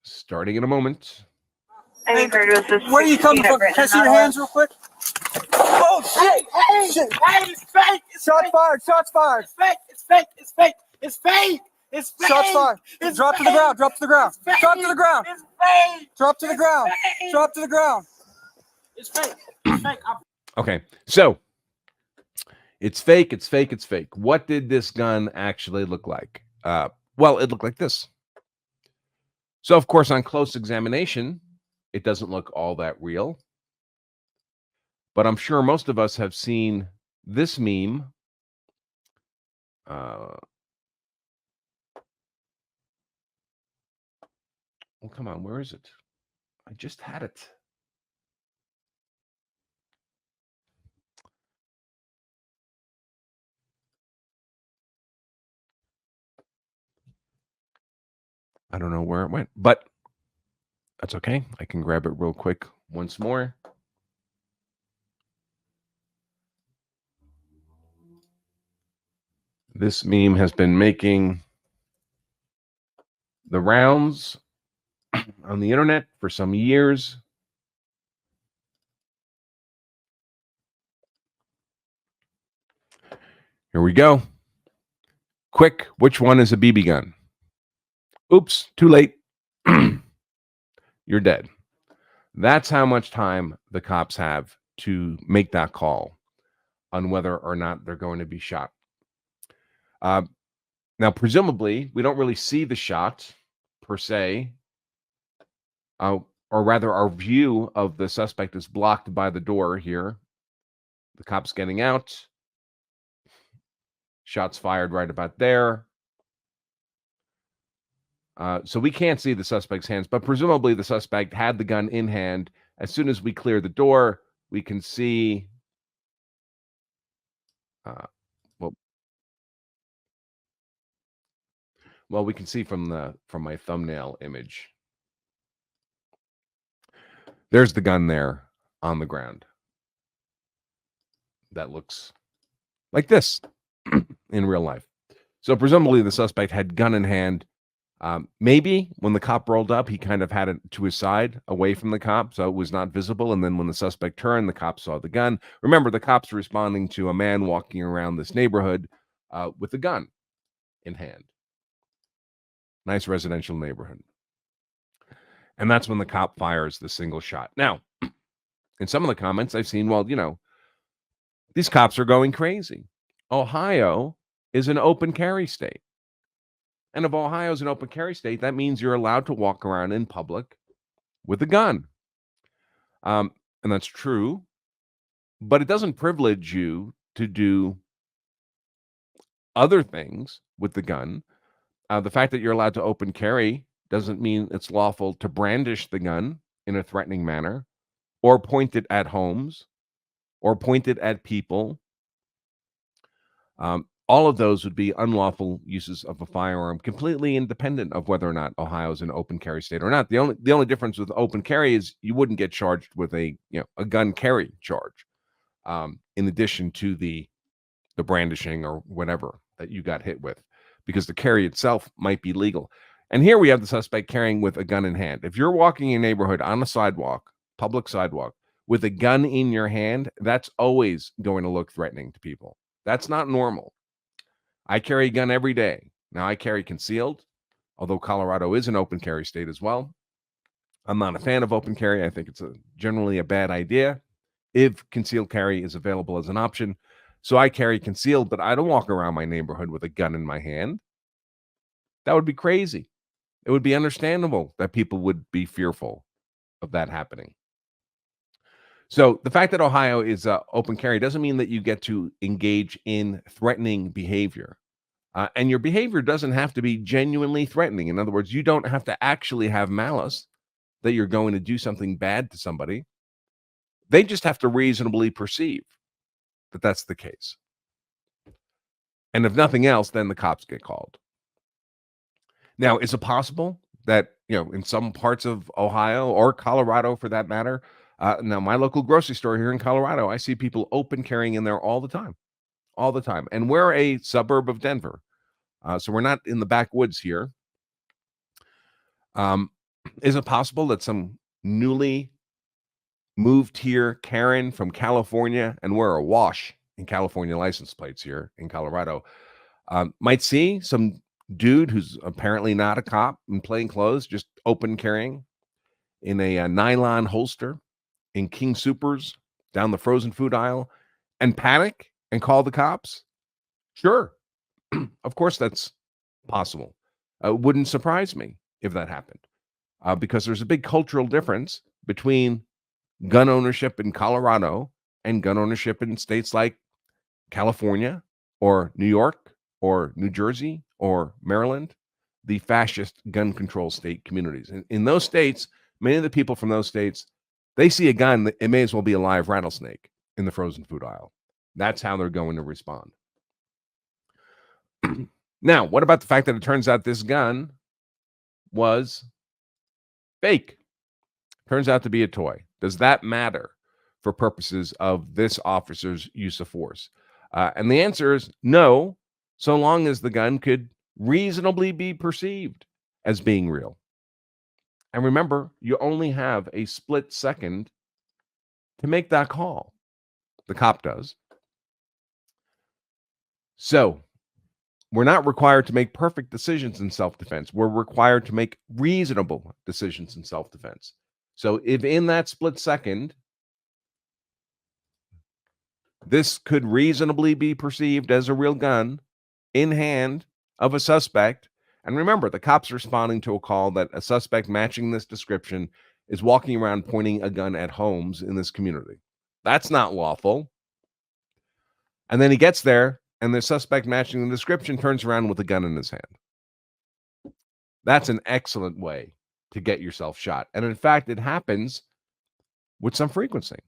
Starting in a moment. I heard it was this. Where are you coming from? Can I see your hands real quick? Oh shit! Hey, Shit. hey, it's fake! It's Shots fake! fired! Shots fired! It's fake! It's fake! It's fake! It's fake! It's fake! Shots fired! It's Drop to the fake. ground! Drop to the ground! It's fake. Drop to the ground! It's fake! Drop to the ground! fake. Drop to the ground! It's fake! It's fake! Okay, so it's fake, it's fake, it's fake. What did this gun actually look like? Well, it looked like this. So, of course, on close examination, it doesn't look all that real. But I'm sure most of us have seen this meme. Well, come on, where is it? I just had it. I don't know where it went, but that's okay. I can grab it real quick once more. This meme has been making the rounds on the internet for some years. Here we go. Quick, which one is a BB gun? Oops, too late. You're dead. That's how much time the cops have to make that call on whether or not they're going to be shot. Now, presumably, we don't really see the shot per se, or rather, our view of the suspect is blocked by the door here. The cop's getting out. Shots fired right about there. So we can't see the suspect's hands, but presumably the suspect had the gun in hand. As soon as we clear the door, we can see. Well, we can see from my thumbnail image. There's the gun there on the ground. That looks like this in real life. So presumably the suspect had gun in hand. Maybe when the cop rolled up, he kind of had it to his side, away from the cop, so it was not visible. And then when the suspect turned, the cop saw the gun. Remember, the cops are responding to a man walking around this neighborhood with a gun in hand. Nice residential neighborhood. And that's when the cop fires the single shot. Now, in some of the comments I've seen, well, these cops are going crazy. Ohio is an open carry state. And if Ohio is an open carry state, that means you're allowed to walk around in public with a gun. And that's true. But it doesn't privilege you to do other things with the gun. The fact that you're allowed to open carry doesn't mean it's lawful to brandish the gun in a threatening manner, or point it at homes, or point it at people. All of those would be unlawful uses of a firearm, completely independent of whether or not Ohio is an open carry state or not. The only difference with open carry is you wouldn't get charged with a gun carry charge, in addition to the brandishing or whatever that you got hit with, because the carry itself might be legal. And here we have the suspect carrying with a gun in hand. If you're walking in a neighborhood on a sidewalk, public sidewalk, with a gun in your hand, that's always going to look threatening to people. That's not normal. I carry a gun every day. Now, I carry concealed, although Colorado is an open carry state as well. I'm not a fan of open carry. I think it's generally a bad idea if concealed carry is available as an option. So I carry concealed, but I don't walk around my neighborhood with a gun in my hand. That would be crazy. It would be understandable that people would be fearful of that happening. So the fact that Ohio is open carry doesn't mean that you get to engage in threatening behavior. And your behavior doesn't have to be genuinely threatening. In other words, you don't have to actually have malice that you're going to do something bad to somebody. They just have to reasonably perceive that that's the case. And if nothing else, then the cops get called. Now, is it possible that, in some parts of Ohio or Colorado for that matter, now my local grocery store here in Colorado, I see people open carrying in there all the time. And we're a suburb of Denver. So we're not in the backwoods here. Is it possible that some newly moved here Karen from California, and we're awash in California license plates here in Colorado, might see some dude who's apparently not a cop in plain clothes, just open carrying in a nylon holster in King Supers down the frozen food aisle and panic and call the cops? Sure. Of course, that's possible. Wouldn't surprise me if that happened, because there's a big cultural difference between gun ownership in Colorado and gun ownership in states like California or New York or New Jersey or Maryland, the fascist gun control state communities. In those states, many of the people from those states, they see a gun, it may as well be a live rattlesnake in the frozen food aisle. That's how they're going to respond. Now, what about the fact that it turns out this gun was fake? Turns out to be a toy. Does that matter for purposes of this officer's use of force? And the answer is no, so long as the gun could reasonably be perceived as being real. And remember, you only have a split second to make that call. The cop does. So we're not required to make perfect decisions in self-defense. We're required to make reasonable decisions in self-defense. So if in that split second, this could reasonably be perceived as a real gun in hand of a suspect, and remember, the cops responding to a call that a suspect matching this description is walking around pointing a gun at homes in this community. That's not lawful. And then he gets there, and the suspect matching the description turns around with a gun in his hand. That's an excellent way to get yourself shot. And in fact, it happens with some frequency.